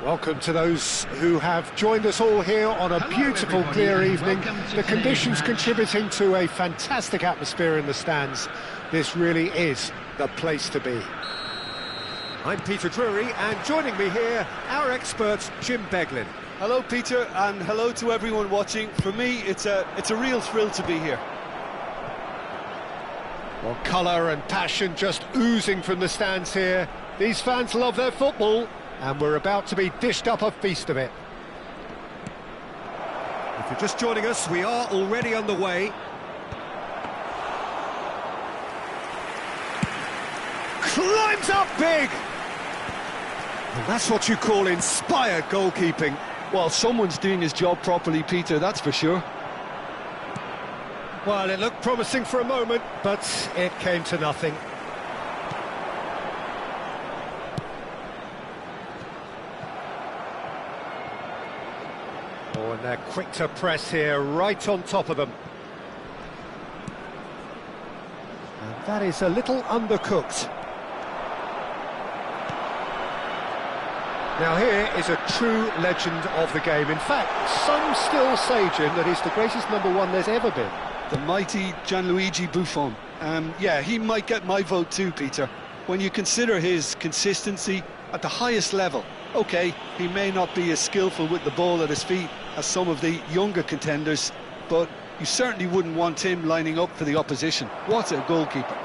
Welcome to those who have joined us all here on a beautiful, clear evening. The conditions contributing to a fantastic atmosphere in the stands. This really is the place to be. I'm Peter Drury, and joining me here, our expert, Jim Beglin. Hello, Peter, and hello to everyone watching. For me, it's a real thrill to be here. Well, colour and passion just oozing from the stands here. These fans love their football, and we're about to be dished up a feast of it. If you're just joining us, we are already underway. Climbs up big! And that's what you call inspired goalkeeping. Well, someone's doing his job properly, Peter, that's for sure. Well, it looked promising for a moment, but it came to nothing. Oh, and they're quick to press here, right on top of them. And that is a little undercooked. Now here is a true legend of the game. In fact, some still say, Jim, that he's the greatest number one there's ever been. The mighty Gianluigi Buffon. Yeah, he might get my vote too, Peter. When you consider his consistency at the highest level, OK, he may not be as skillful with the ball at his feet as some of the younger contenders, but you certainly wouldn't want him lining up for the opposition. What a goalkeeper.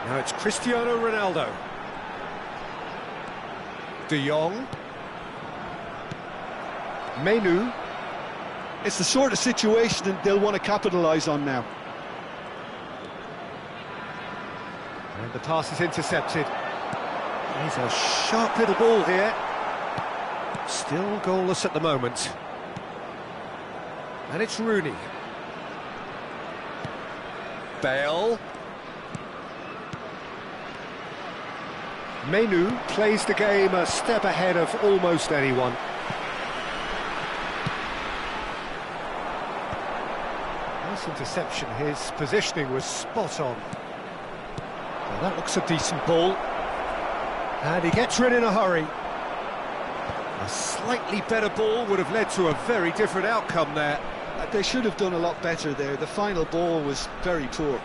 Now it's Cristiano Ronaldo. De Jong. Menu. It's the sort of situation that they'll want to capitalise on now. And the pass is intercepted. He's a sharp little ball here. Still goalless at the moment. And it's Rooney. Bale. Menu plays the game a step ahead of almost anyone. Nice interception, his positioning was spot on. Well, that looks a decent ball. And he gets rid in a hurry. A slightly better ball would have led to a very different outcome there. They should have done a lot better there. The final ball was very poor.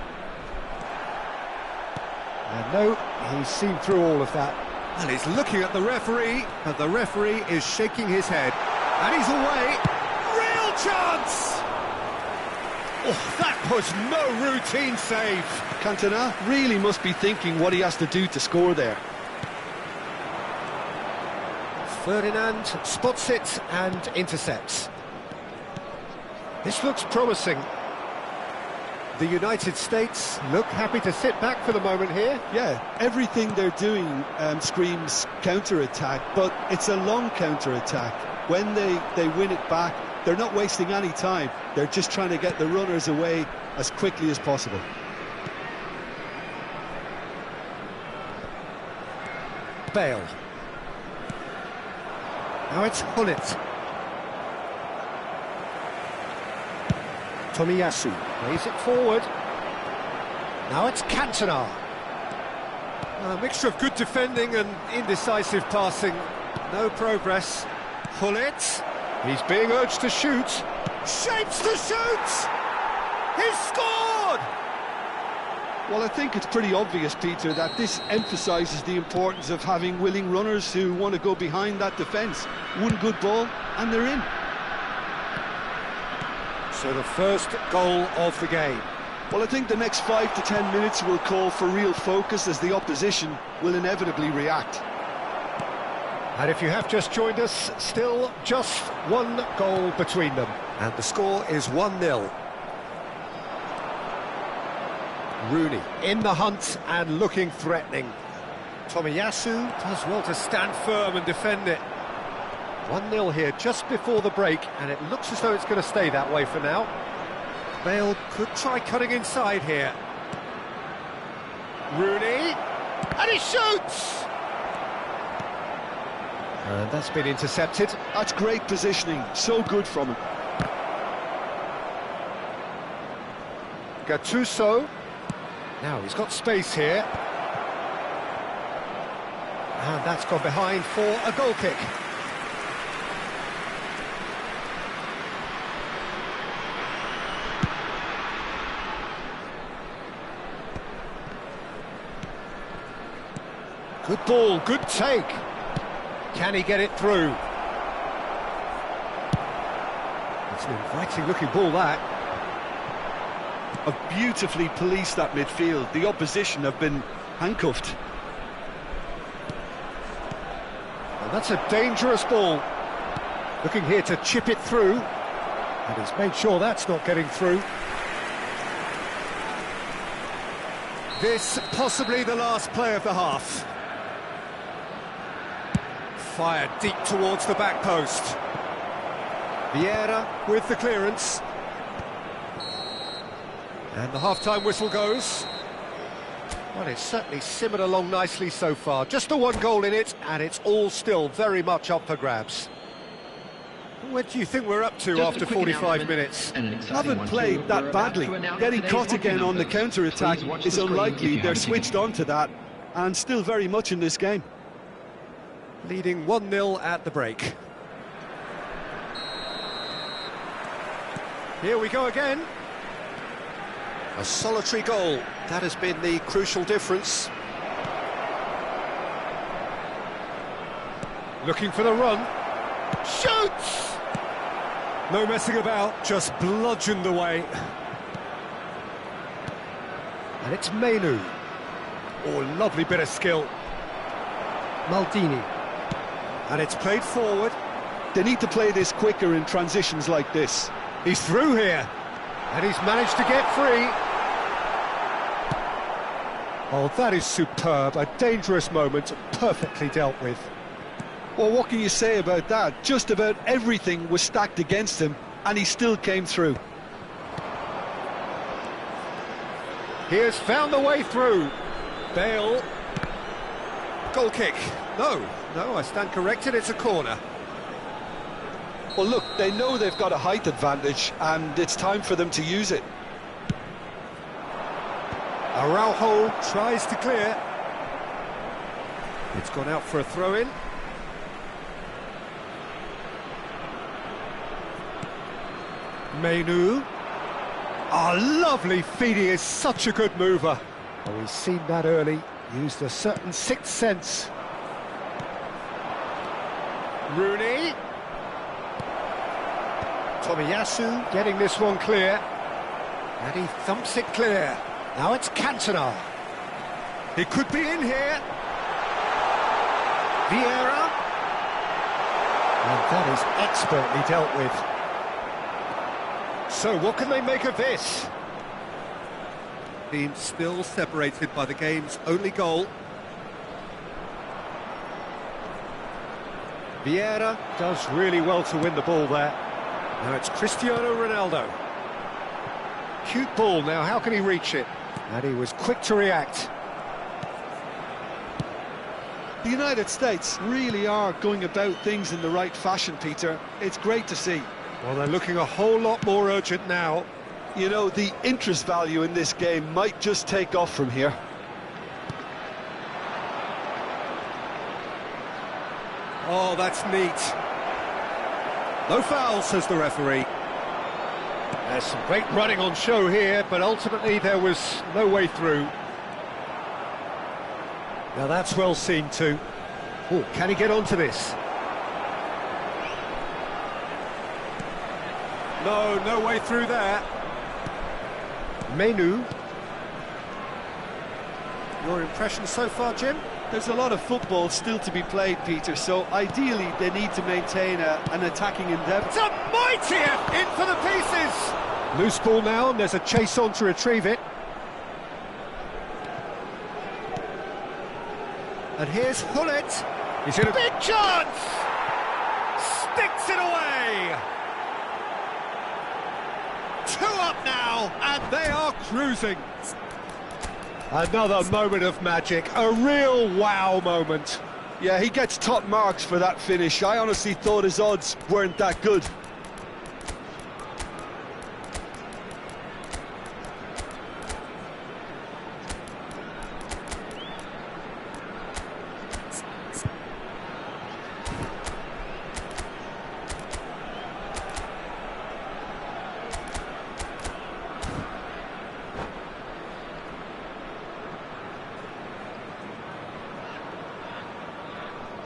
And no, he's seen through all of that. And he's looking at the referee, and the referee is shaking his head. And he's away. Real chance! Oh, that was no routine save. Cantona really must be thinking what he has to do to score there. Ferdinand spots it and intercepts. This looks promising. The United States look happy to sit back for the moment here. Yeah, everything they're doing screams counter-attack, but it's a long counter-attack. When they win it back, they're not wasting any time. They're just trying to get the runners away as quickly as possible. Bale. Now it's Hullet. Tomiyasu plays it forward. Now it's Cantona. A mixture of good defending and indecisive passing. No progress. Hullet. He's being urged to shoot. Shapes to shoot! He's scored! Well, I think it's pretty obvious, Peter, that this emphasises the importance of having willing runners who want to go behind that defence. One good ball, and they're in. So the first goal of the game. Well, I think the next 5 to 10 minutes will call for real focus as the opposition will inevitably react. And if you have just joined us, still just one goal between them. And the score is 1-0. Rooney in the hunt and looking threatening. Tomiyasu does well to stand firm and defend it. 1-0 here just before the break, and it looks as though it's going to stay that way for now. Bale could try cutting inside here. Rooney, and he shoots! And that's been intercepted. That's great positioning, so good from him. Gattuso. Now he's got space here. And that's gone behind for a goal kick. Good ball, good take. Can he get it through? It's an inviting looking ball, that. Have beautifully policed that midfield. The opposition have been handcuffed. Well, that's a dangerous ball. Looking here to chip it through. And he's made sure that's not getting through. This possibly the last play of the half. Fired deep towards the back post. Vieira with the clearance. And the half-time whistle goes. Well, it's certainly simmered along nicely so far. Just the one goal in it, and it's all still very much up for grabs. What do you think we're up to after 45 minutes? Haven't played that badly. Getting caught again on the counter-attack is unlikely. They're switched on to that, and still very much in this game. Leading 1-0 at the break. Here we go again. A solitary goal. That has been the crucial difference. Looking for the run. Shoots! No messing about, just bludgeoned away. And it's Menu. Oh, lovely bit of skill. Maldini. And it's played forward. They need to play this quicker in transitions like this. He's through here. And he's managed to get free. Oh, that is superb. A dangerous moment, perfectly dealt with. Well, what can you say about that? Just about everything was stacked against him, and he still came through. He has found the way through. Bale. Goal kick. No, I stand corrected, it's a corner. Well, look, they know they've got a height advantage, and it's time for them to use it. Araujo tries to clear. It's gone out for a throw-in. Menu. Oh, lovely feed, he is such a good mover. Oh, he's seen that early, used a certain sixth sense. Rooney. Tomiyasu getting this one clear. And he thumps it clear. Now it's Cantona. He could be in here. Vieira. And that is expertly dealt with. So what can they make of this? Team still separated by the game's only goal. Vieira does really well to win the ball there. Now it's Cristiano Ronaldo. Cute ball now, how can he reach it? And he was quick to react. The United States really are going about things in the right fashion, Peter. It's great to see. Well, they're looking a whole lot more urgent now. You know, the interest value in this game might just take off from here. Oh, that's neat. No foul, says the referee. There's some great running on show here, but ultimately there was no way through. Now that's well seen too. Oh, can he get onto this? No way through there. Menu. Your impression so far, Jim? There's a lot of football still to be played, Peter, so ideally they need to maintain an attacking endeavour. It's a mighty in for the pieces! Loose ball now, and there's a chase on to retrieve it. And here's Hullet. He's in a big chance! Sticks it away! 2 up now, and they are cruising. Another moment of magic, a real wow moment. Yeah, he gets top marks for that finish. I honestly thought his odds weren't that good.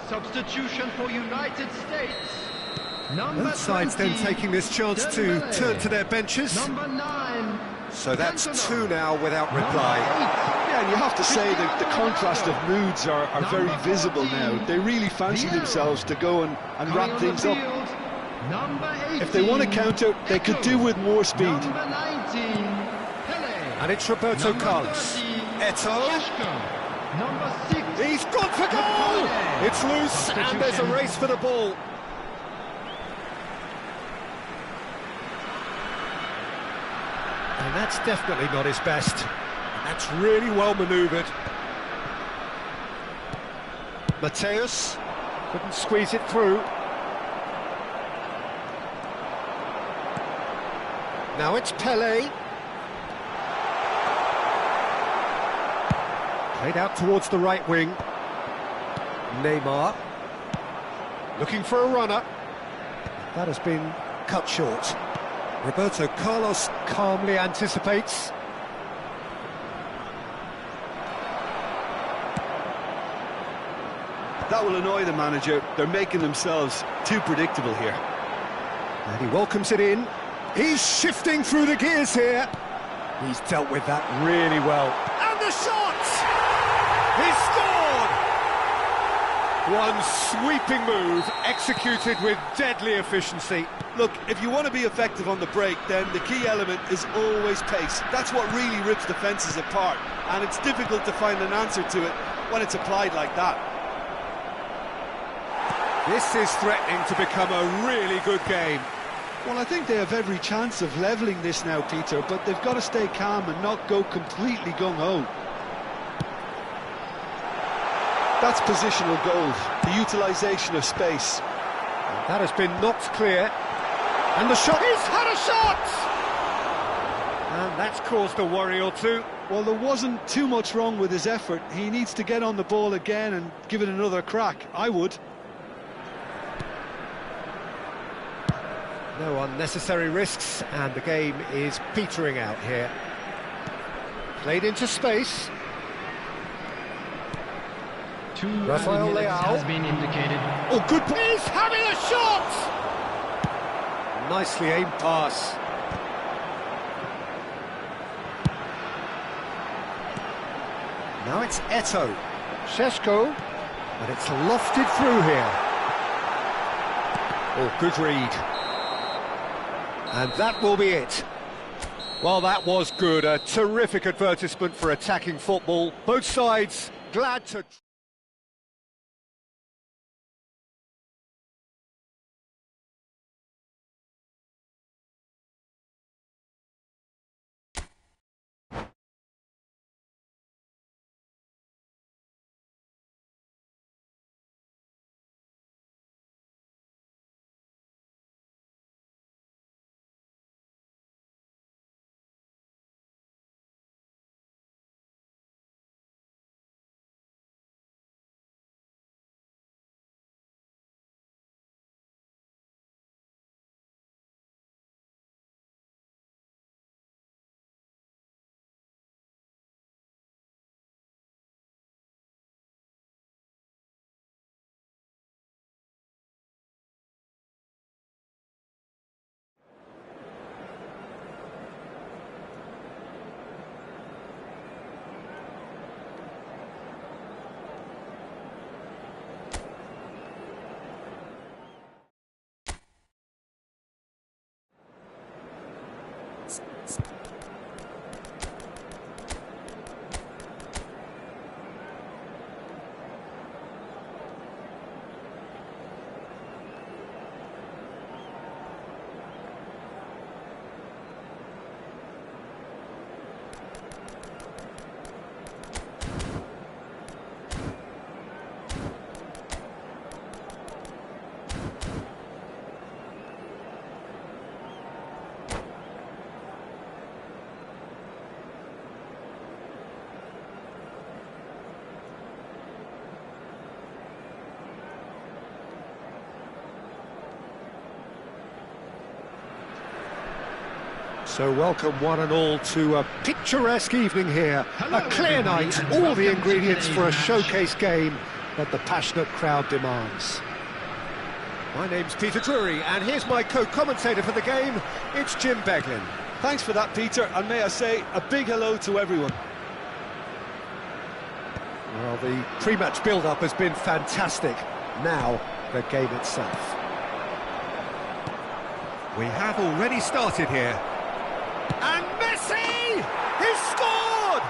Substitution for United States. Both sides then taking this chance to turn to their benches. Number 9. So that's 2 now without reply. Yeah, and you have to say that the contrast of moods are very visible now. They really fancy themselves to go and wrap things up. If they want to counter, they could do with more speed. Number 19. Pele. And it's Roberto Carlos. Eto'o. Number 6. He's gone for goal! It's loose and there's a race for the ball. And that's definitely not his best. That's really well manoeuvred. Mateus couldn't squeeze it through. Now it's Pele. Played out towards the right wing. Neymar. Looking for a runner. That has been cut short. Roberto Carlos calmly anticipates. That will annoy the manager. They're making themselves too predictable here. And he welcomes it in. He's shifting through the gears here. He's dealt with that really well. And the shot! He's scored! One sweeping move, executed with deadly efficiency. Look, if you want to be effective on the break, then the key element is always pace. That's what really rips defences apart, and it's difficult to find an answer to it when it's applied like that. This is threatening to become a really good game. Well, I think they have every chance of levelling this now, Peter, but they've got to stay calm and not go completely gung-ho. That's positional goal, the utilisation of space. That has been knocked clear. And the shot, he's had a shot! And that's caused a worry or two. Well, there wasn't too much wrong with his effort. He needs to get on the ball again and give it another crack. I would. No unnecessary risks, and the game is petering out here. Played into space. Rafael Leao has been indicated. Oh, good. He's having a shot! Nicely aimed pass. Now it's Eto'o. Šeško. But it's lofted through here. Oh, good read. And that will be it. Well, that was good. A terrific advertisement for attacking football. Both sides glad to... So welcome one and all to a picturesque evening here, a clear night, all the ingredients for a showcase game, that the passionate crowd demands. My name's Peter Drury, and here's my co-commentator for the game, it's Jim Beglin. Thanks for that, Peter, and may I say a big hello to everyone. Well, the pre-match build-up has been fantastic. Now, the game itself. We have already started here. And Messi! He's scored!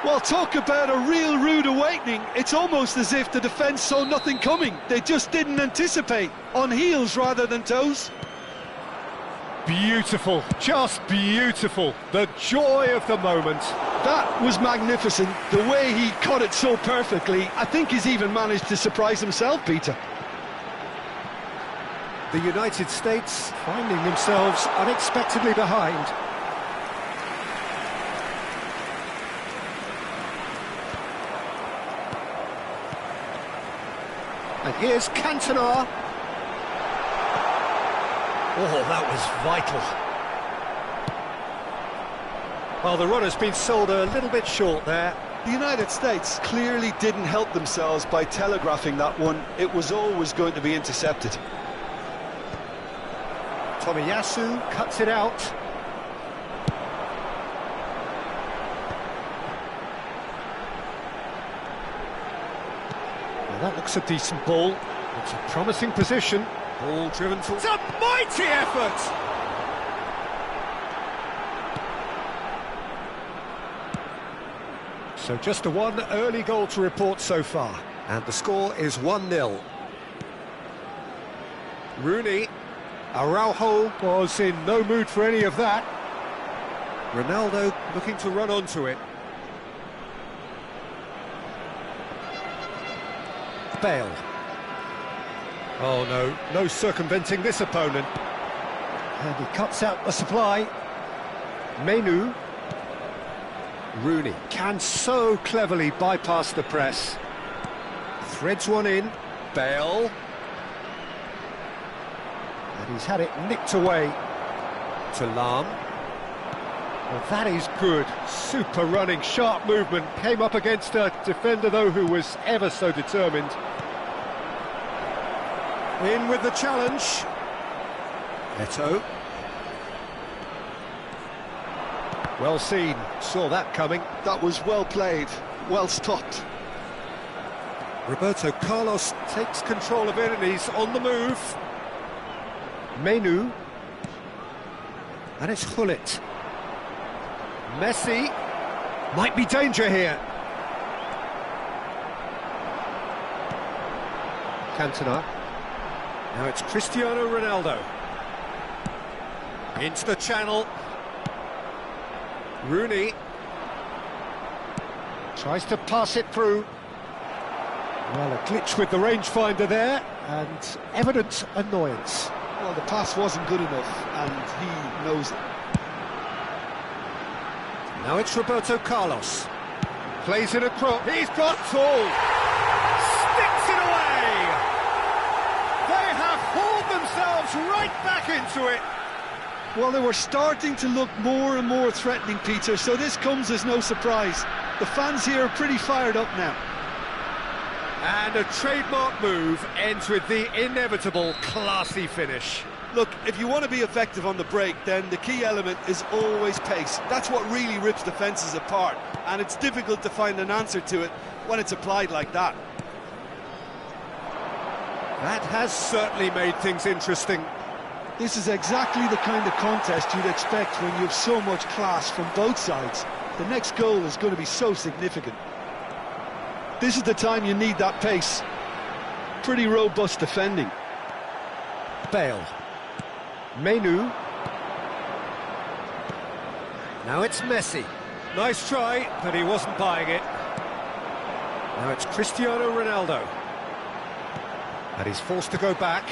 Well, talk about a real rude awakening. It's almost as if the defence saw nothing coming. They just didn't anticipate. On heels rather than toes. Beautiful, just beautiful. The joy of the moment. That was magnificent. The way he caught it so perfectly. I think he's even managed to surprise himself, Peter. The United States finding themselves unexpectedly behind. And here's Cantona. Oh, that was vital. Well, the run has been sold a little bit short there. The United States clearly didn't help themselves by telegraphing that one. It was always going to be intercepted. Tomiyasu cuts it out. Well, that looks a decent ball. It's a promising position. Ball driven to... It's a mighty effort! So just the one early goal to report so far. And the score is 1-0. Rooney. Araujo was in no mood for any of that. Ronaldo looking to run onto it. Bale. Oh no, no circumventing this opponent. And he cuts out the supply. Menu. Rooney can so cleverly bypass the press. Threads one in. Bale. And he's had it nicked away to Lam. Well, that is good. Super running, sharp movement. Came up against a defender, though, who was ever so determined. In with the challenge. Eto'o. Well seen. Saw that coming. That was well played. Well stopped. Roberto Carlos takes control of it and he's on the move. Menu. And it's Hullet. Messi. Might be danger here. Cantona. Now it's Cristiano Ronaldo. Into the channel. Rooney. Tries to pass it through. Well, a glitch with the rangefinder there, and evident annoyance. Well, the pass wasn't good enough, and he knows it. Now it's Roberto Carlos. Plays it across. He's got tall. Sticks it away. They have hauled themselves right back into it. Well, they were starting to look more and more threatening, Peter, so this comes as no surprise. The fans here are pretty fired up now. And a trademark move ends with the inevitable classy finish. Look, if you want to be effective on the break, then the key element is always pace. That's what really rips defences apart, and it's difficult to find an answer to it when it's applied like that. That has certainly made things interesting. This is exactly the kind of contest you'd expect when you have so much class from both sides. The next goal is going to be so significant. This is the time you need that pace. Pretty robust defending. Bale. Menu. Now it's Messi. Nice try, but he wasn't buying it. Now it's Cristiano Ronaldo. And he's forced to go back.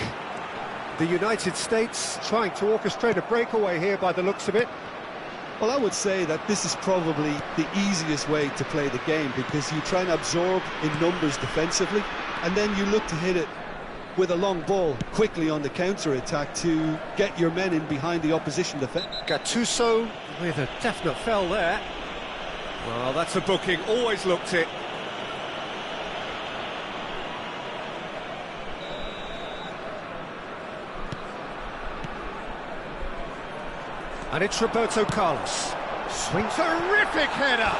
The United States trying to orchestrate a breakaway here by the looks of it. Well, I would say that this is probably the easiest way to play the game, because you try and absorb in numbers defensively, and then you look to hit it with a long ball quickly on the counter-attack to get your men in behind the opposition defence. Gattuso with a definite foul there. Well, that's a booking, always looked it. And it's Roberto Carlos. Swings, terrific header!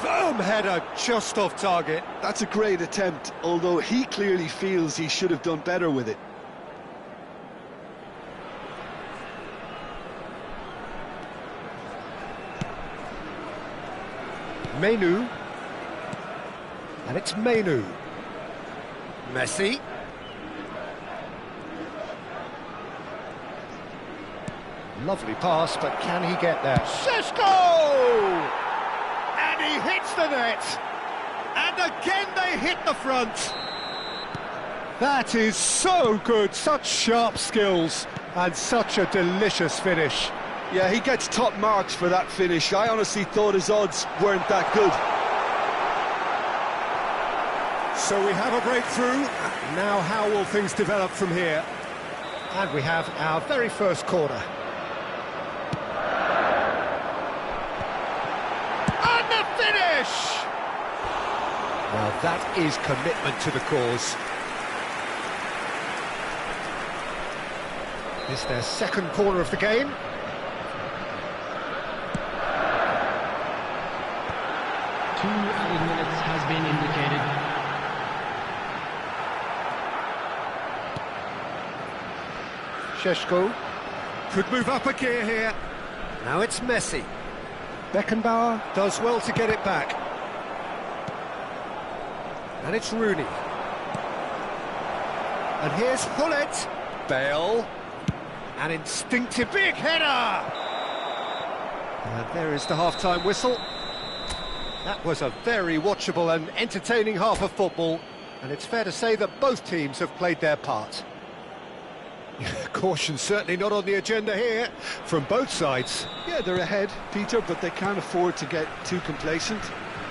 Firm header, just off target. That's a great attempt, although he clearly feels he should have done better with it. Menu. And it's Menu. Messi. Lovely pass, but can he get there? Šeško! And he hits the net. And again they hit the front. That is so good, such sharp skills, and such a delicious finish. Yeah, he gets top marks for that finish. I honestly thought his odds weren't that good. So we have a breakthrough. Now how will things develop from here? And we have our very first corner. And the finish! Well, that is commitment to the cause. This their second corner of the game. Two added minutes has been indicated. Šeško could move up a gear here. Now it's Messi. Beckenbauer does well to get it back. And it's Rooney. And here's Hullet. Bale. An instinctive big header! And there is the half-time whistle. That was a very watchable and entertaining half of football, and it's fair to say that both teams have played their part. Caution certainly not on the agenda here, from both sides. Yeah, they're ahead, Peter, but they can't afford to get too complacent.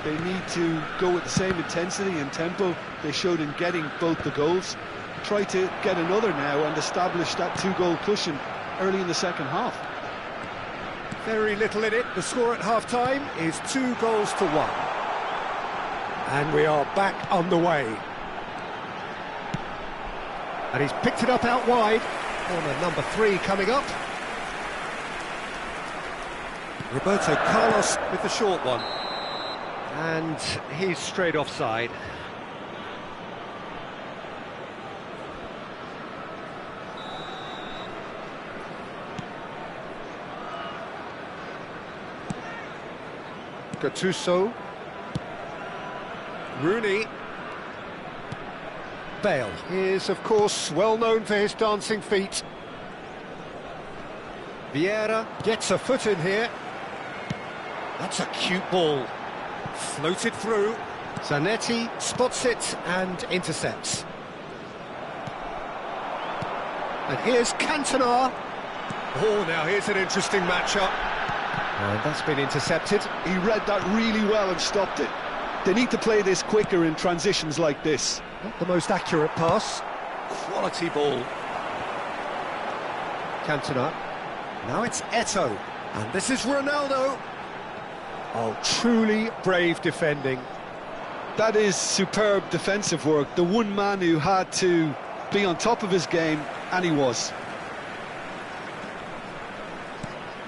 They need to go with the same intensity and tempo they showed in getting both the goals. Try to get another now and establish that two-goal cushion early in the second half. Very little in it. The score at half-time is 2-1. And we are back on the way. And he's picked it up out wide. Corner number 3 coming up. Roberto Carlos with the short one. And he's straight offside. Gattuso. Rooney. Bale is, of course, well known for his dancing feet. Vieira gets a foot in here. That's a cute ball. Floated through. Zanetti spots it and intercepts. And here's Cantona. Oh, now here's an interesting matchup. And that's been intercepted. He read that really well and stopped it. They need to play this quicker in transitions like this. Not the most accurate pass. Quality ball. Cantona. Now it's Eto'o. And this is Ronaldo. Oh, truly brave defending. That is superb defensive work. The one man who had to be on top of his game, and he was.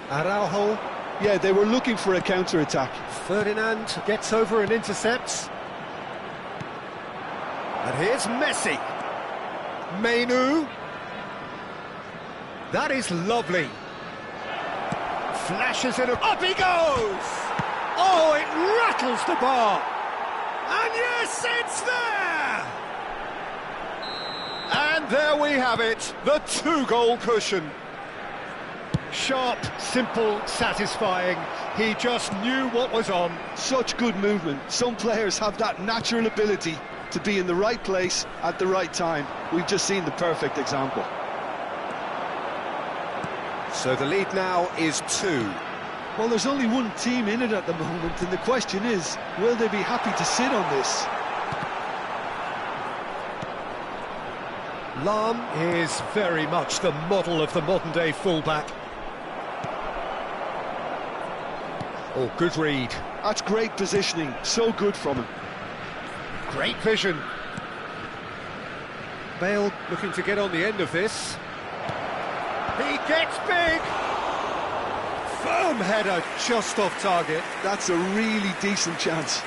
Araujo. Yeah, they were looking for a counter-attack. Ferdinand gets over and intercepts. And here's Messi. Menu. That is lovely. Flashes it up he goes! Oh, it rattles the bar. And yes, it's there! And there we have it, the 2-goal cushion. Sharp, simple, satisfying. He just knew what was on. Such good movement. Some players have that natural ability to be in the right place at the right time. We've just seen the perfect example. So the lead now is 2. Well, there's only one team in it at the moment, and the question is, will they be happy to sit on this? Lahm is very much the model of the modern-day fullback. Oh, good read. That's great positioning, so good from him. Great vision. Bale looking to get on the end of this. He gets big! firm header just off target. That's a really decent chance.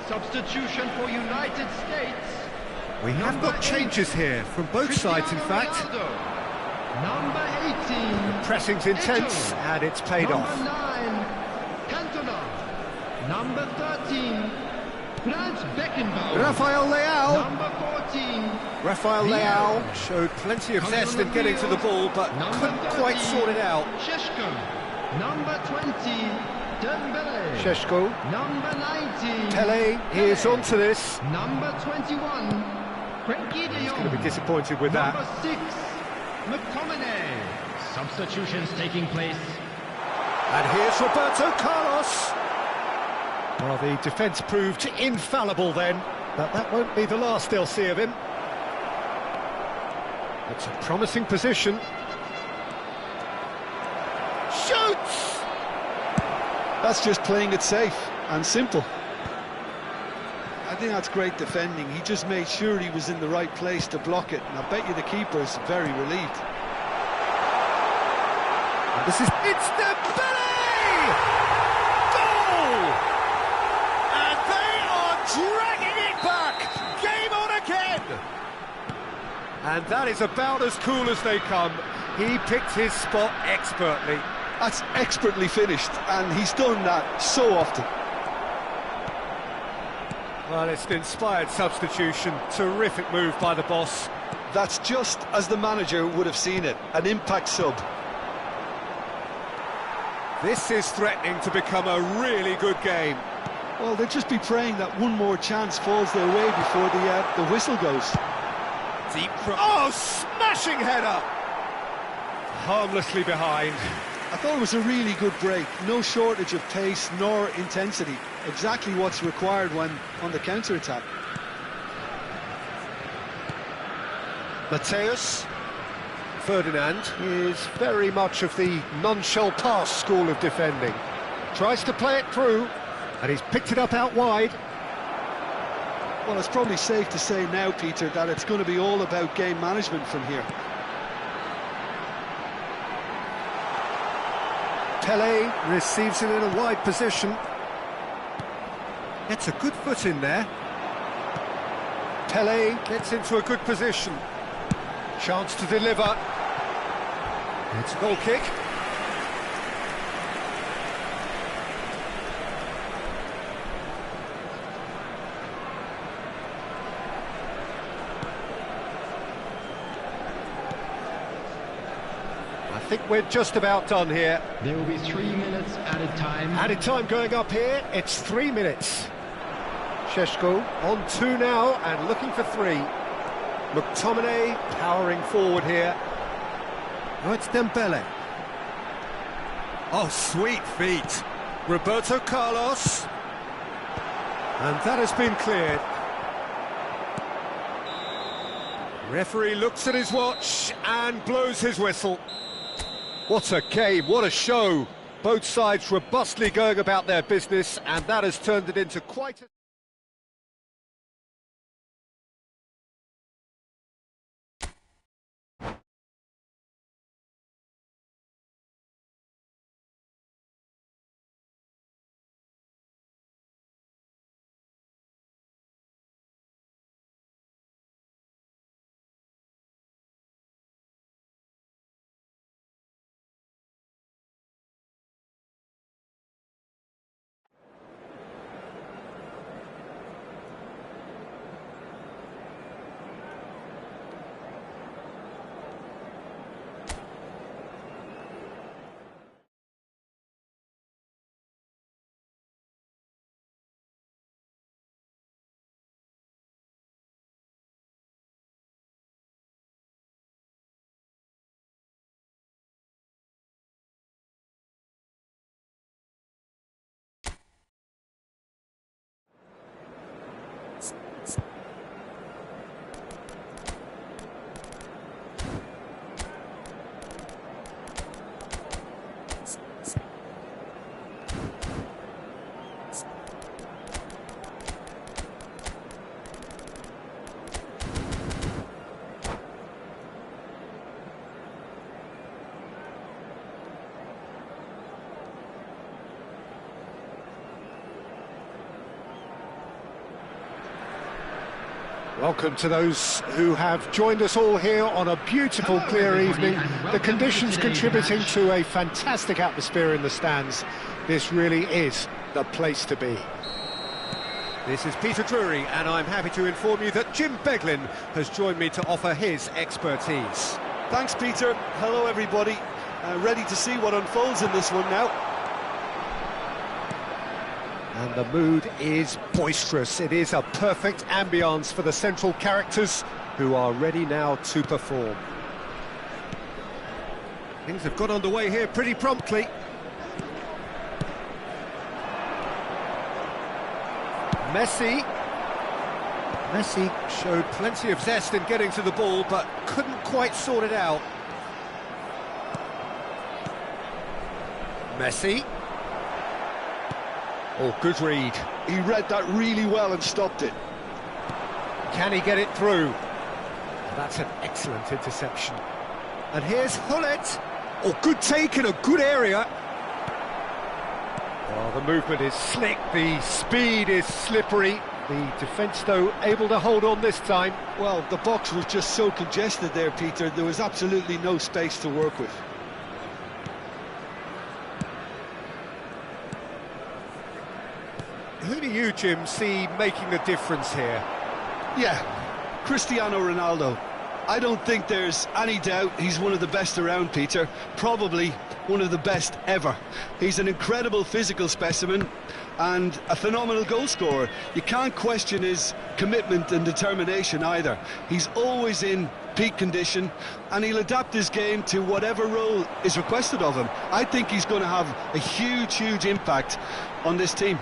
Substitution for United States. We have got changes here from both sides, in fact. Number 18. Pressing's intense, and it's paid off. Number 9, Cantona. Number 13, Franz Beckenbauer. Rafael Leao. Number 14, Rafael Leao showed plenty of zest in getting to the ball, but couldn't quite sort it out. Sheshko. Number 20, Dembele. Sheshko. Number 19, Pele, he is on to this. Number 21, Frenkie de Jong. Going to be disappointed with that. Number 6, McTominay. Substitutions taking place. And here's Roberto Carlos. Well, the defence proved infallible then, but that won't be the last they'll see of him. It's a promising position. Shoots! That's just playing it safe and simple. I think that's great defending. He just made sure he was in the right place to block it, and I bet you the keeper's very relieved. And this is... It's Dembele! Goal! And they are dragging it back! Game on again! And that is about as cool as they come. He picked his spot expertly. That's expertly finished, and he's done that so often. Well, it's an inspired substitution. Terrific move by the boss. That's just as the manager would have seen it, an impact sub. This is threatening to become a really good game. Well, they'll just be praying that one more chance falls their way before the whistle goes. Deep oh, smashing header! Harmlessly behind. I thought it was a really good break. No shortage of pace nor intensity. Exactly what's required when on the counter-attack. Mateus. Ferdinand is very much of the none-shall-pass school of defending. Tries to play it through, and he's picked it up out wide. Well, it's probably safe to say now, Peter, that it's going to be all about game management from here. Pele receives it in a wide position. Gets a good foot in there. Pele gets into a good position. Chance to deliver. It's a goal kick. I think we're just about done here. There will be 3 minutes added time. Added time going up here, it's 3 minutes. Sheshko on 2 now and looking for 3. McTominay powering forward here. Oh, it's Dembele. Oh, sweet feet. Roberto Carlos. And that has been cleared. Referee looks at his watch and blows his whistle. What a game, what a show. Both sides robustly going about their business, and that has turned it into quite a... Welcome to those who have joined us all here on a beautiful, clear evening. The conditions contributing to a fantastic atmosphere in the stands. This really is the place to be. This is Peter Drury, and I'm happy to inform you that Jim Beglin has joined me to offer his expertise. Thanks, Peter. Hello, everybody. Ready to see what unfolds in this one now. And the mood is boisterous. It is a perfect ambience for the central characters who are ready now to perform. Things have got underway here pretty promptly. Messi showed plenty of zest in getting to the ball, but couldn't quite sort it out. Messi. Oh, good read. He read that really well and stopped it. Can he get it through? That's an excellent interception. And here's Hullet. Oh, good take in a good area. Oh, the movement is slick, the speed is slippery. The defence, though, able to hold on this time. Well, the box was just so congested there, Peter. There was absolutely no space to work with. Who do you, Jim, see making the difference here? Yeah, Cristiano Ronaldo. I don't think there's any doubt he's one of the best around, Peter. Probably one of the best ever. He's an incredible physical specimen and a phenomenal goal scorer. You can't question his commitment and determination either. He's always in peak condition and he'll adapt his game to whatever role is requested of him. I think he's going to have a huge impact on this team.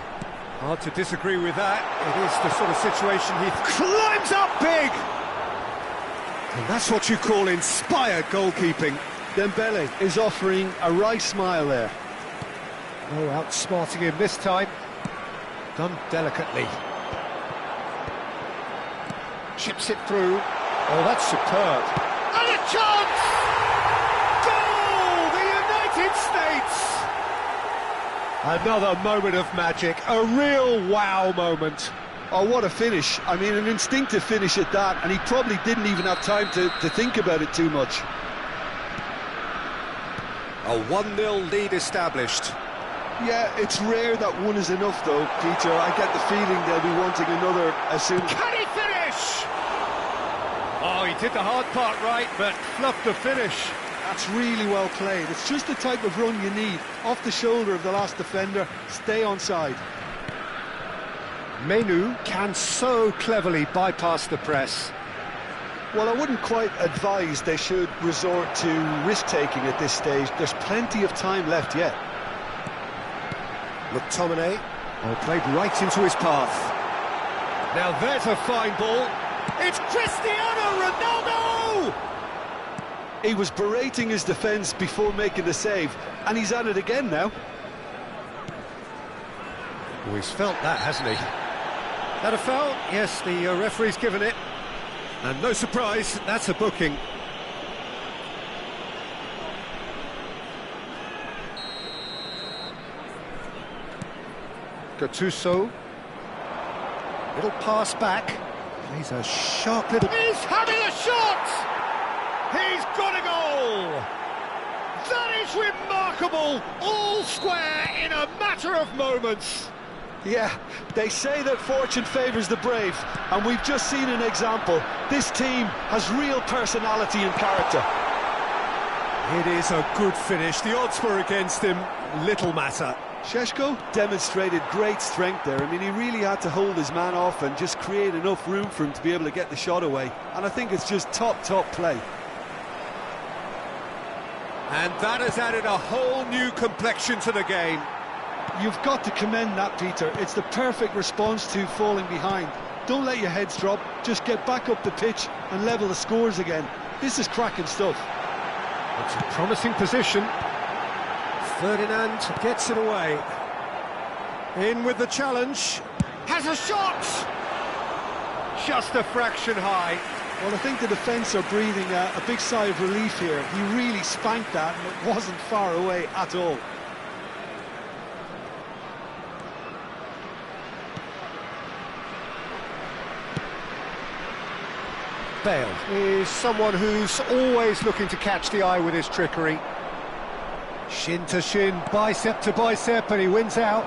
Hard to disagree with that. It is the sort of situation he climbs up big! And that's what you call inspired goalkeeping. Dembele is offering a right smile there. Oh, outsmarting him this time. Done delicately. Chips it through. Oh, that's superb. And a chance! Goal! The United States! Another moment of magic, a real wow moment. Oh, what a finish. I mean, an instinctive finish at that, and he probably didn't even have time to think about it too much. A 1-0 lead established. Yeah, it's rare that one is enough, though, Peter. I get the feeling they'll be wanting another as soon... Can he finish? Oh, he did the hard part right, but fluffed the finish. That's really well played. It's just the type of run you need. Off the shoulder of the last defender, stay onside. Menu can so cleverly bypass the press. Well, I wouldn't quite advise they should resort to risk-taking at this stage. There's plenty of time left yet. McTominay, played right into his path. Now there's a fine ball. It's Cristiano Ronaldo! He was berating his defence before making the save, and he's at it again now. Oh, he's felt that, hasn't he? That a foul? Yes, the referee's given it. And no surprise, that's a booking. Gattuso. Little pass back. Plays a sharp little... He's having a shot! He's got a goal! That is remarkable! All square in a matter of moments. Yeah, they say that fortune favours the brave, and we've just seen an example. This team has real personality and character. It is a good finish. The odds were against him. Little matter. Šeško demonstrated great strength there. I mean, he really had to hold his man off and just create enough room for him to be able to get the shot away. And I think it's just top play. And that has added a whole new complexion to the game. You've got to commend that, Peter. It's the perfect response to falling behind. Don't let your heads drop. Just get back up the pitch and level the scores again. This is cracking stuff. It's a promising position. Ferdinand gets it away. In with the challenge. Has a shot! Just a fraction high. Well, I think the defence are breathing a big sigh of relief here. He really spanked that and it wasn't far away at all. Bale is someone who's always looking to catch the eye with his trickery. Shin to shin, bicep to bicep, and he wins out.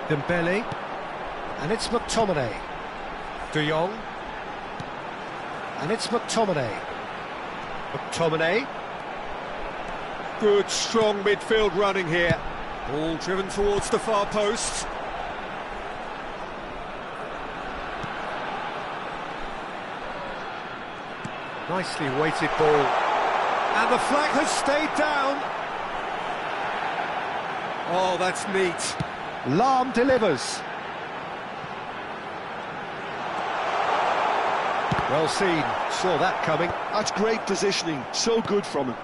Dembele, and it's McTominay. De Jong, and it's McTominay. McTominay. Good, strong midfield running here. Ball driven towards the far post. Nicely weighted ball. And the flag has stayed down. Oh, that's neat. Lahm delivers. Well seen, saw that coming. That's great positioning, so good from him.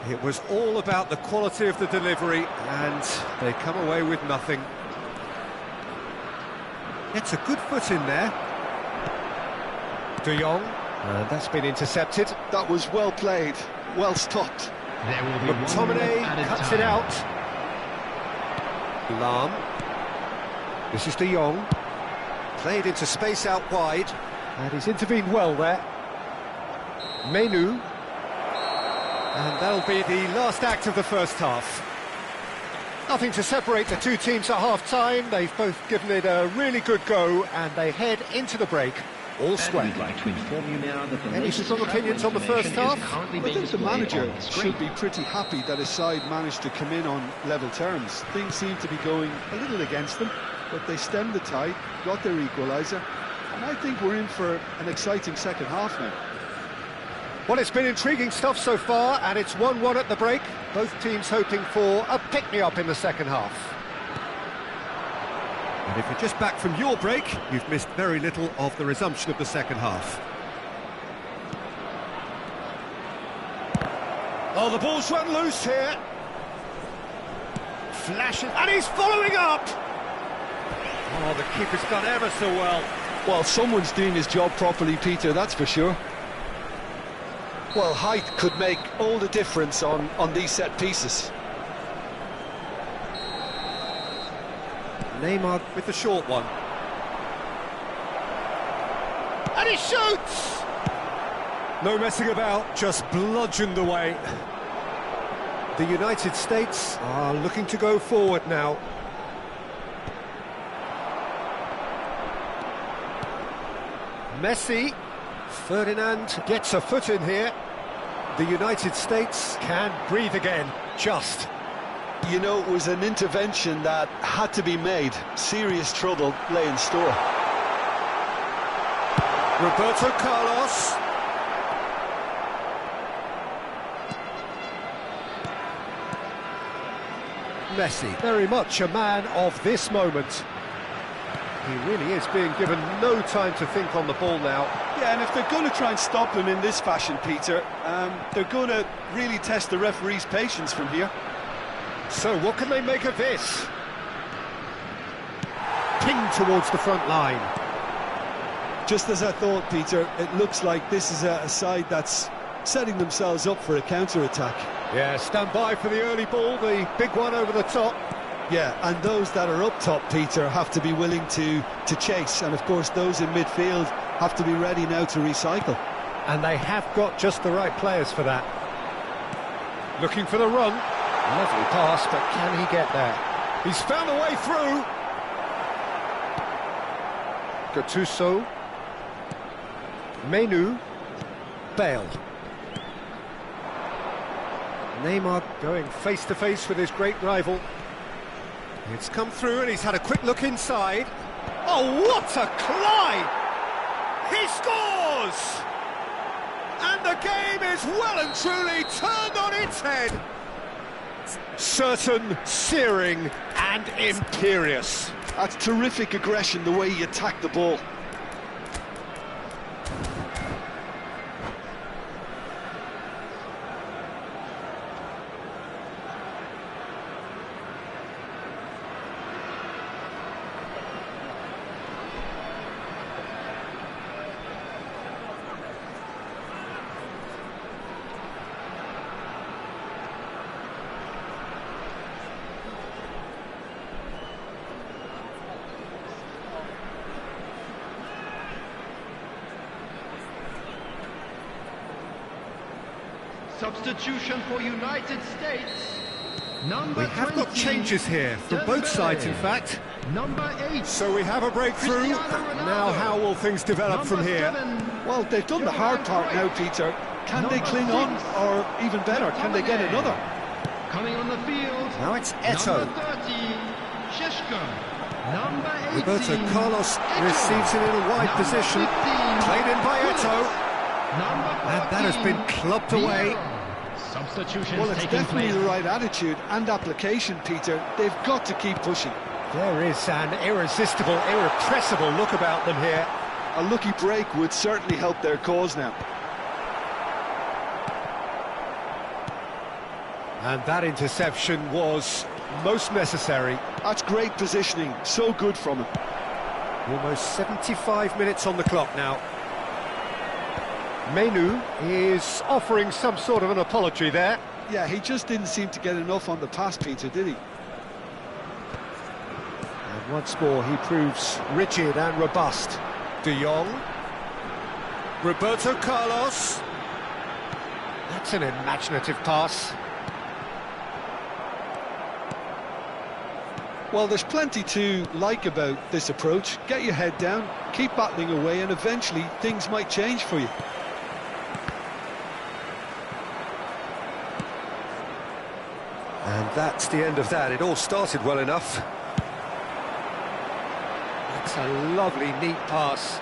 It was all about the quality of the delivery, and they come away with nothing. It's a good foot in there. De Jong, and that's been intercepted. That was well played, well stopped. There will be McTominay cuts it out. Lahm. This is De Jong. Played into space out wide, and he's intervened well there. Menu. And that'll be the last act of the first half. Nothing to separate the two teams at half-time. They've both given it a really good go, and they head into the break all square. We'd like to inform you now that the Any latest strong opinions travel on the first information half? is currently I being think the displayed manager on the screen. should be pretty happy that his side managed to come in on level terms. Things seem to be going a little against them, but they stemmed the tide, got their equaliser, and I think we're in for an exciting second half now. Well, it's been intriguing stuff so far, and it's 1-1 at the break. Both teams hoping for a pick-me-up in the second half. And if you're just back from your break, you've missed very little of the resumption of the second half. Oh, the ball's run loose here. Flashes, and he's following up! Oh, the keeper's done ever so well. Well, someone's doing his job properly, Peter, that's for sure. Well, height could make all the difference on these set pieces. Neymar with the short one. And he shoots! No messing about, just bludgeoned away. The United States are looking to go forward now. Messi. Ferdinand gets a foot in here. The United States can breathe again, just. You know, it was an intervention that had to be made. Serious trouble lay in store. Roberto Carlos. Messi, very much a man of this moment. He really is being given no time to think on the ball now. Yeah, and if they're going to try and stop him in this fashion, Peter, they're going to really test the referee's patience from here. So what can they make of this? Pinged towards the front line. Just as I thought, Peter, it looks like this is a side that's setting themselves up for a counter-attack. Yeah, stand by for the early ball, the big one over the top. Yeah, and those that are up top, Peter, have to be willing to chase, and of course those in midfield have to be ready now to recycle. And they have got just the right players for that. Looking for the run. Lovely pass, but can he get there? He's found a way through. Gattuso. Menu. Bale. Neymar going face-to-face with his great rival. It's come through and he's had a quick look inside. Oh, what a climb! He scores! And the game is well and truly turned on its head. Certain, searing and imperious. That's terrific aggression, the way he attacked the ball. Substitution for United States. Number We have got 20, changes here from both sides, in fact. Number 8. So we have a breakthrough. Now how will things develop from here? 7, Well, they've done the hard part now, Peter. Can they cling on, or even better, can they get another? coming on the field. Now it's Eto'o. Number 30, Sheshko. Number 18, Roberto Carlos receives it in a wide Number position. 15, Played in by Eto'o. Number 14, And that has been clubbed away. Substitutions Well, it's taking definitely place. the right attitude and application, Peter. They've got to keep pushing. There is an irresistible, irrepressible look about them here. A lucky break would certainly help their cause now. And that interception was most necessary. That's great positioning, so good from him. Almost 75 minutes on the clock now. Menu is offering some sort of an apology there. Yeah, he just didn't seem to get enough on the pass, Peter, did he? And once more he proves rigid and robust. De Jong. Roberto Carlos. That's an imaginative pass. Well, there's plenty to like about this approach. Get your head down, keep battling away, and eventually things might change for you. And that's the end of that. It all started well enough. That's a lovely, neat pass.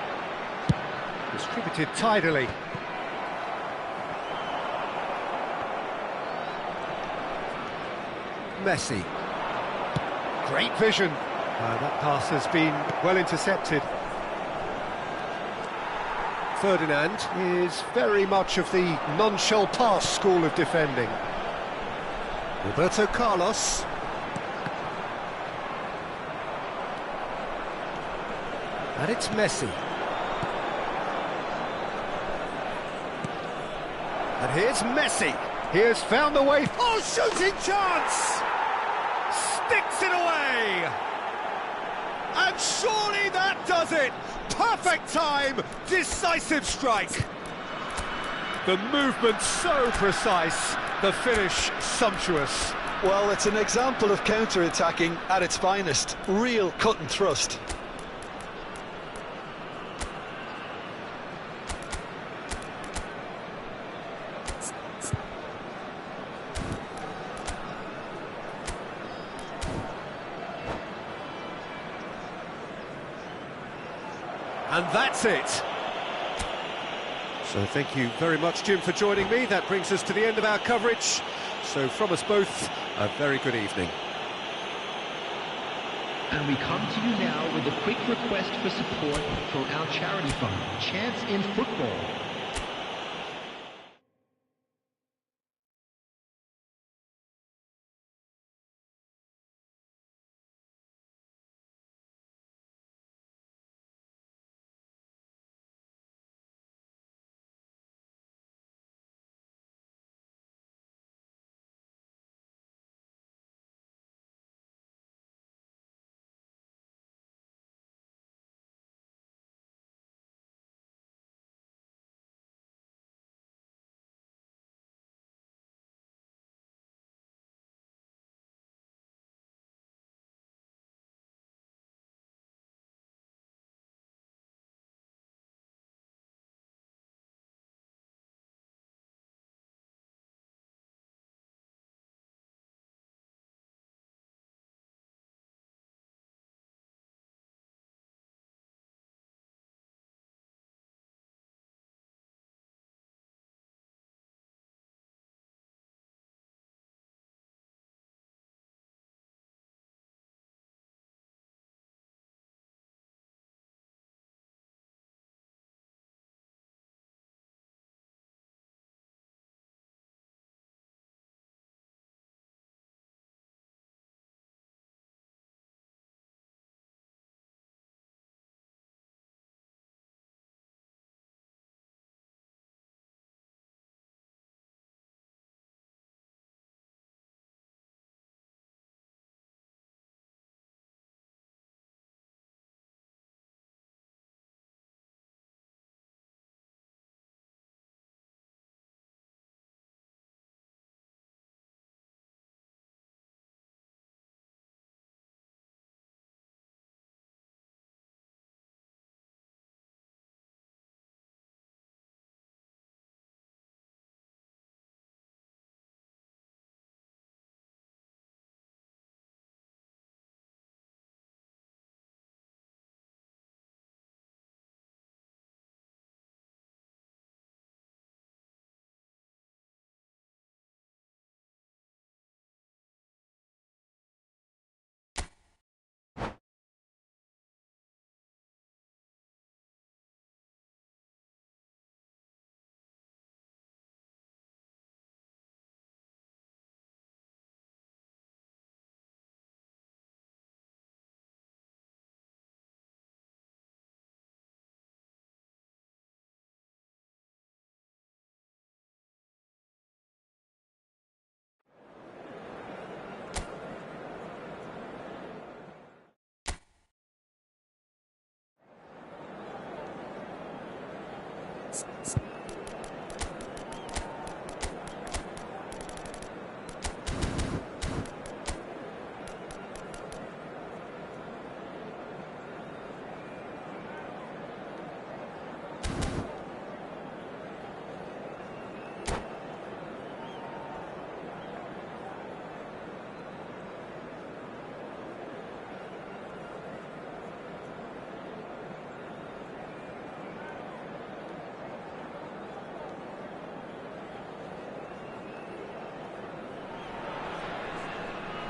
Distributed tidily. Messi. Great vision. That pass has been well intercepted. Ferdinand is very much of the non-shell pass school of defending. Roberto Carlos. And it's Messi. And here's Messi. He has found the way. Oh, shooting chance! Sticks it away! And surely that does it! Perfect time! Decisive strike! The movement so precise, the finish sumptuous. Well, it's an example of counter-attacking at its finest. Real cut and thrust. And that's it. So thank you very much, Jim, for joining me. That brings us to the end of our coverage. So from us both, a very good evening. And we come to you now with a quick request for support for our charity fund, Chance in Football.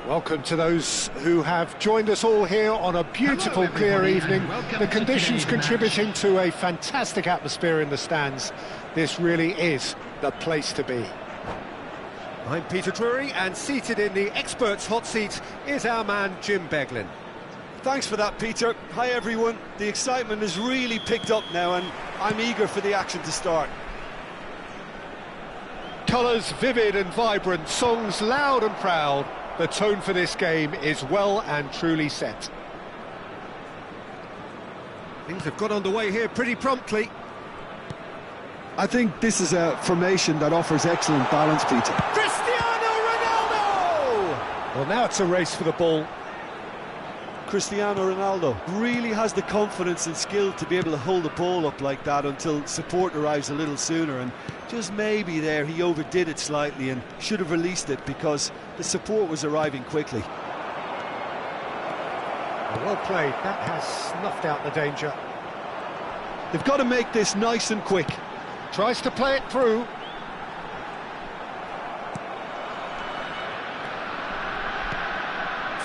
Welcome to those who have joined us all here on a beautiful, clear evening. The conditions contributing to a fantastic atmosphere in the stands. This really is the place to be. I'm Peter Drury, and seated in the experts' hot seat is our man Jim Beglin. Thanks for that, Peter. Hi, everyone. The excitement has really picked up now, and I'm eager for the action to start. Colours vivid and vibrant, songs loud and proud. The tone for this game is well and truly set. Things have got underway here pretty promptly. I think this is a formation that offers excellent balance, Peter. Cristiano Ronaldo! Well, now it's a race for the ball. Cristiano Ronaldo really has the confidence and skill to be able to hold the ball up like that until support arrives a little sooner, and just maybe there he overdid it slightly and should have released it because the support was arriving quickly. Well played, that has snuffed out the danger. They've got to make this nice and quick. Tries to play it through.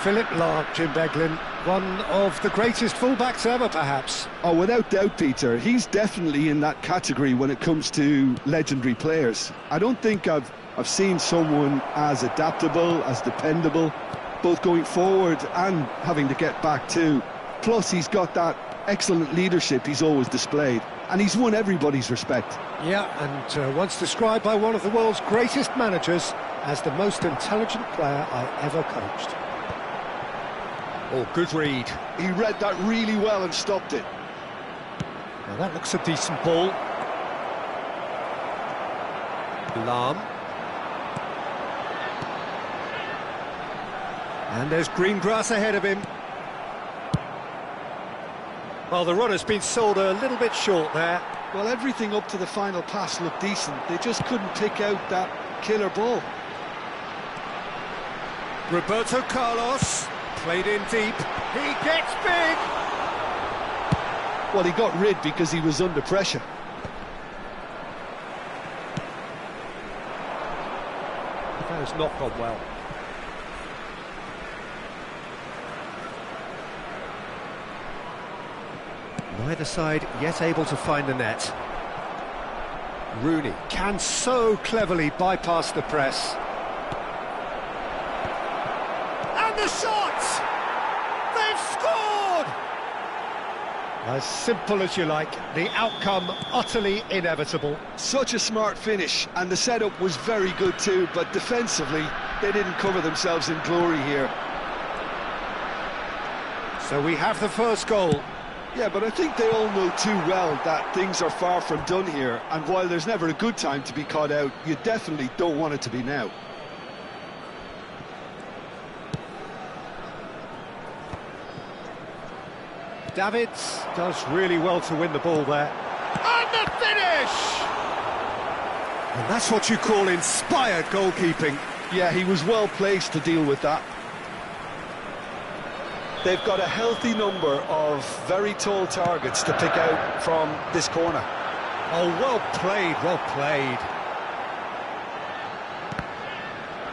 Philip Lahm, Jim Beglin, one of the greatest fullbacks ever, perhaps. Oh, without doubt, Peter. He's definitely in that category when it comes to legendary players. I don't think I've seen someone as adaptable, as dependable, both going forward and having to get back too. Plus, he's got that excellent leadership he's always displayed, and he's won everybody's respect. Yeah, and once described by one of the world's greatest managers as the most intelligent player I ever coached. Oh, good read. He read that really well and stopped it. Now that looks a decent ball. Lahm. And there's green grass ahead of him. Well, the run has been sold a little bit short there. Well, everything up to the final pass looked decent. They just couldn't pick out that killer ball. Roberto Carlos. Played in deep, he gets big! Well, he got rid because he was under pressure. That has not gone well. Neither side yet able to find the net. Rooney can so cleverly bypass the press. And the shot! They've scored! As simple as you like, the outcome utterly inevitable. Such a smart finish, and the setup was very good too, but defensively, they didn't cover themselves in glory here. So we have the first goal. Yeah, but I think they all know too well that things are far from done here, and while there's never a good time to be caught out, you definitely don't want it to be now. Davids does really well to win the ball there. And the finish! And that's what you call inspired goalkeeping. Yeah, he was well placed to deal with that. They've got a healthy number of very tall targets to pick out from this corner. Oh, well played, well played.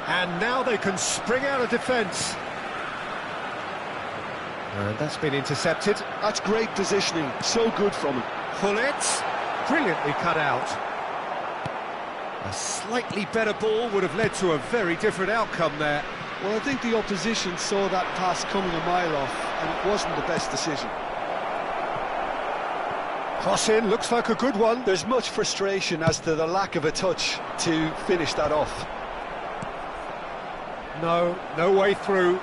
And now they can spring out of defence. And that's been intercepted. That's great positioning, so good from him. Hullet, brilliantly cut out. A slightly better ball would have led to a very different outcome there. Well, I think the opposition saw that pass coming a mile off, and it wasn't the best decision. Cross in, looks like a good one. There's much frustration as to the lack of a touch to finish that off. No way through.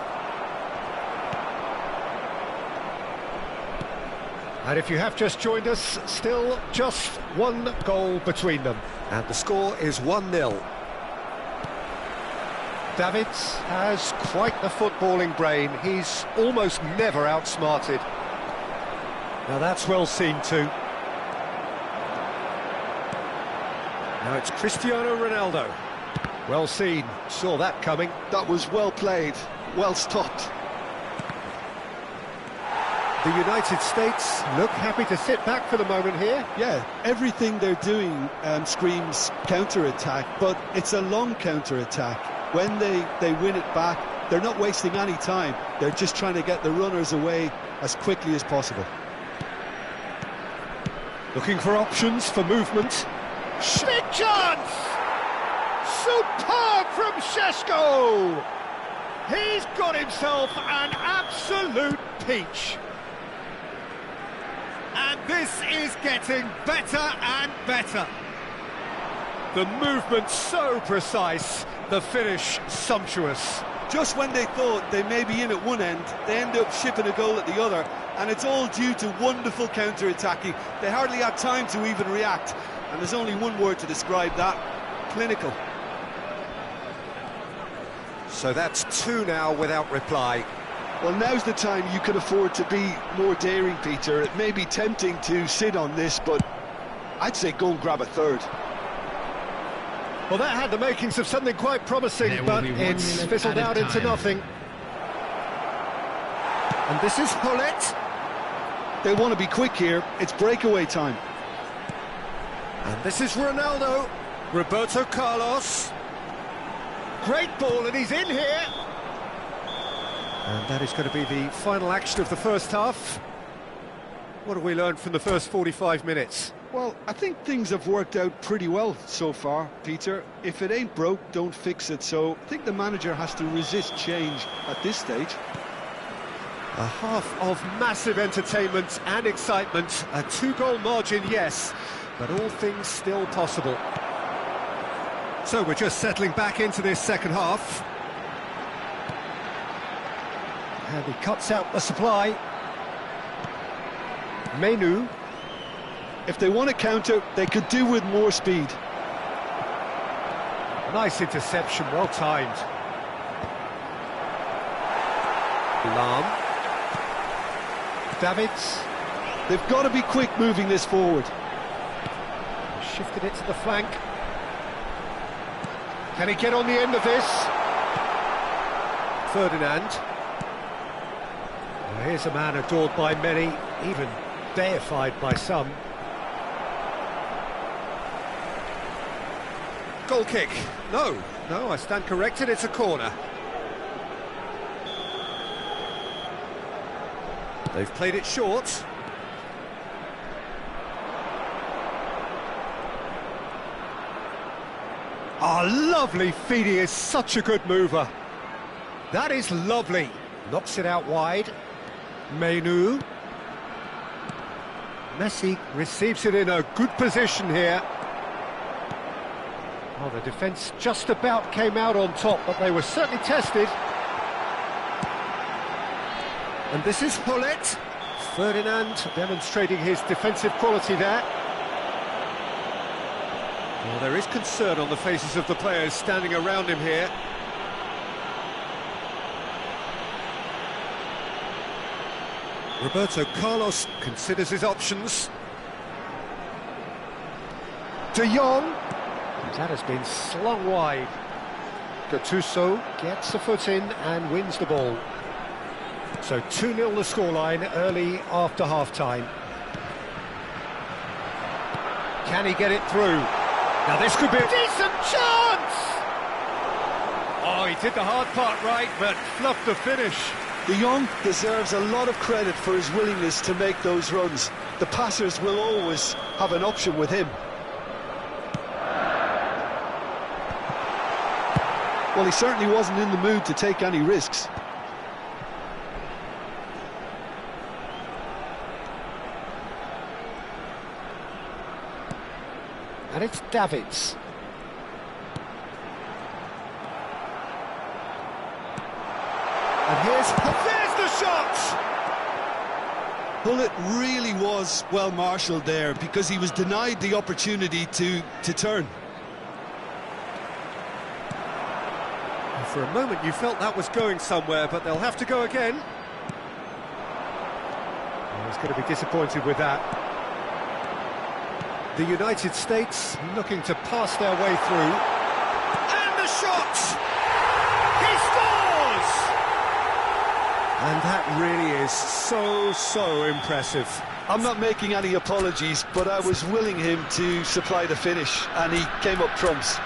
And if you have just joined us, still just one goal between them. And the score is 1-0. Davids has quite the footballing brain. He's almost never outsmarted. Now that's well seen too. Now it's Cristiano Ronaldo. Well seen, saw that coming. That was well played, well stopped. The United States look happy to sit back for the moment here. Yeah, everything they're doing screams counter-attack, but it's a long counter-attack. When they win it back, They're not wasting any time. They're just trying to get the runners away as quickly as possible. Looking for options for movement. Big chance! Superb from Šeško! He's got himself an absolute peach. And this is getting better and better. The movement so precise, the finish sumptuous. Just when they thought they may be in at one end, they end up shipping a goal at the other, and it's all due to wonderful counter-attacking. They hardly had time to even react, and there's only one word to describe that: clinical. So that's 2 now without reply. Well, now's the time you can afford to be more daring, Peter. It may be tempting to sit on this, but I'd say go and grab a third. Well, that had the makings of something quite promising, but it's fizzled out into nothing. And this is Hullet. They want to be quick here. It's breakaway time. And this is Ronaldo. Roberto Carlos. Great ball, and he's in here. And that is going to be the final action of the first half. What have we learned from the first 45 minutes? Well, I think things have worked out pretty well so far, Peter. If it ain't broke, don't fix it. So I think the manager has to resist change at this stage. A half of massive entertainment and excitement. A 2-goal margin, yes, but all things still possible. So we're just settling back into this second half. And he cuts out the supply. Menu. If they want to counter, they could do with more speed. Nice interception, well timed. Lam. Davids. They've got to be quick moving this forward. Shifted it to the flank. Can he get on the end of this? Ferdinand. Well, here's a man adored by many, even deified by some. Goal kick. No, I stand corrected, it's a corner. They've played it short. Lovely feed, he is such a good mover. That is lovely. Knocks it out wide. Menu. Messi receives it in a good position here. Oh, the defence just about came out on top, but they were certainly tested. And this is Hullet. Ferdinand demonstrating his defensive quality there. Well, there is concern on the faces of the players standing around him here. Roberto Carlos considers his options. De Jong. That has been slung wide. Gattuso gets a foot in and wins the ball. So 2-0 the scoreline early after half-time. Can he get it through? Now this could be a decent chance! Oh, he did the hard part right, but fluffed the finish. De Jong deserves a lot of credit for his willingness to make those runs. The passers will always have an option with him. Well, he certainly wasn't in the mood to take any risks. And it's Davids. And there's the shot! Hullet really was well marshalled there because he was denied the opportunity to turn. For a moment you felt that was going somewhere, but they'll have to go again. Oh, he's going to be disappointed with that. The United States looking to pass their way through. And the shot! He scores! And that really is so impressive. I'm not making any apologies, but I was willing him to supply the finish, and he came up trumps.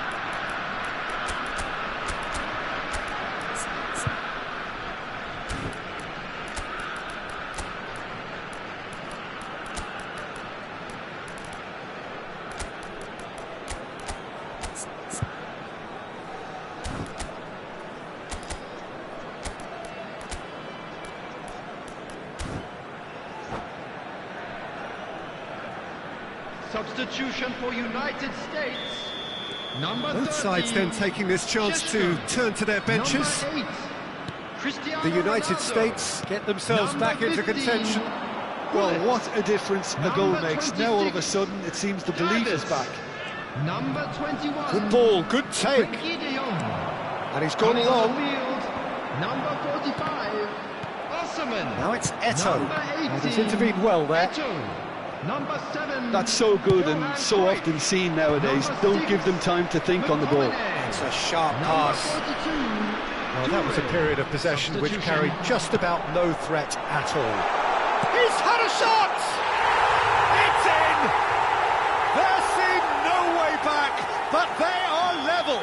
Substitution for United States. Number Both 30, sides then taking this chance to turn to their benches. Number 8, Cristiano The United Ronaldo. States get themselves Number back into 15, contention. Well, Bullet. what a difference a goal makes. Now all of a sudden it seems the belief is back. Number 21. Good ball, good take. Frankie de Jong. And he's gone Coming on long. the field. Number 45. Osman. Now it's Eto'o. Number And he's 18, intervened well there. Eto'o. Number 7. That's so good and so often seen nowadays. Don't give them time to think on the ball. It's a sharp pass. Well, that was a period of possession which carried just about no threat at all. He's had a shot! It's in! There seemed no way back, but they are level.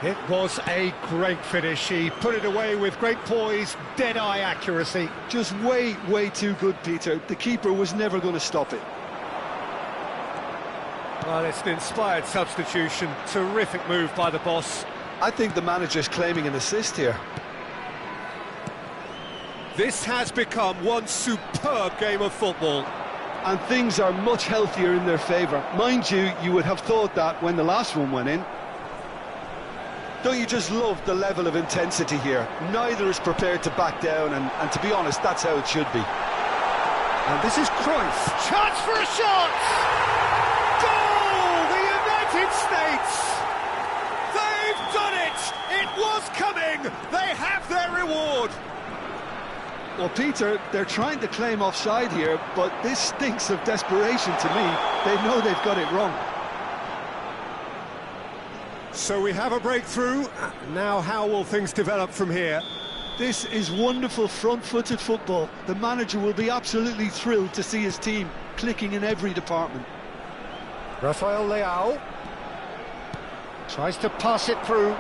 It was a great finish. He put it away with great poise, dead-eye accuracy. Just way too good, Peter. The keeper was never going to stop it. Well, it's an inspired substitution. Terrific move by the boss. I think the manager's claiming an assist here. This has become one superb game of football. And things are much healthier in their favour. Mind you, you would have thought that when the last one went in. Don't you just love the level of intensity here? Neither is prepared to back down, and to be honest, that's how it should be. And this is Cruyff. Chance for a shot! Goal! The United States! They've done it! It was coming! They have their reward! Well, Peter, they're trying to claim offside here, but this stinks of desperation to me. They know they've got it wrong. So we have a breakthrough. Now how will things develop from here? This is wonderful front-footed football. The manager will be absolutely thrilled to see his team clicking in every department. Rafael Leao tries to pass it through.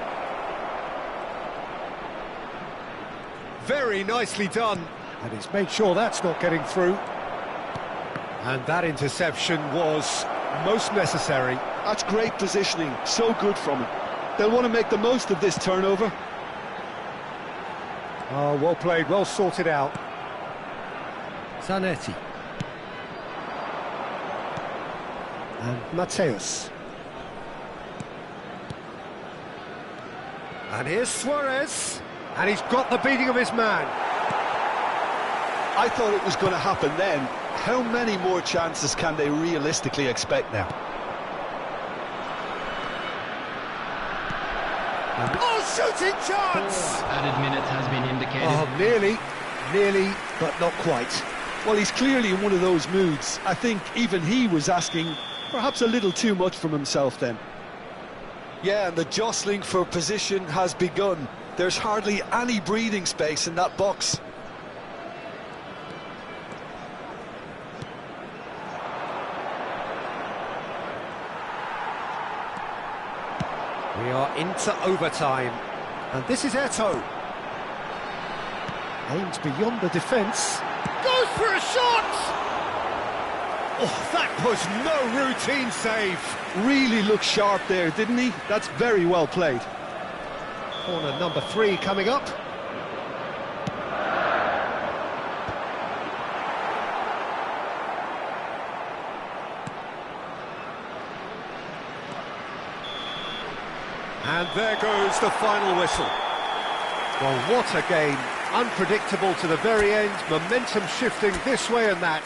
Very nicely done. And he's made sure that's not getting through. And that interception was most necessary. That's great positioning, so good from him. They'll want to make the most of this turnover. Oh, well played, well sorted out. Zanetti. And Mateus. And here's Suarez. And he's got the beating of his man. I thought it was going to happen then. How many more chances can they realistically expect now? Oh, shooting chance! Added minute has been indicated. Oh, nearly, but not quite. Well, he's clearly in one of those moods. I think even he was asking perhaps a little too much from himself then. Yeah, and the jostling for position has begun. There's hardly any breathing space in that box. We are into overtime. And this is Eto'o. Aims beyond the defence. Goes for a shot! Oh, that was no routine save. Really looked sharp there, didn't he? That's very well played. Corner number 3 coming up. And there goes the final whistle. Well, what a game. Unpredictable to the very end, momentum shifting this way and that.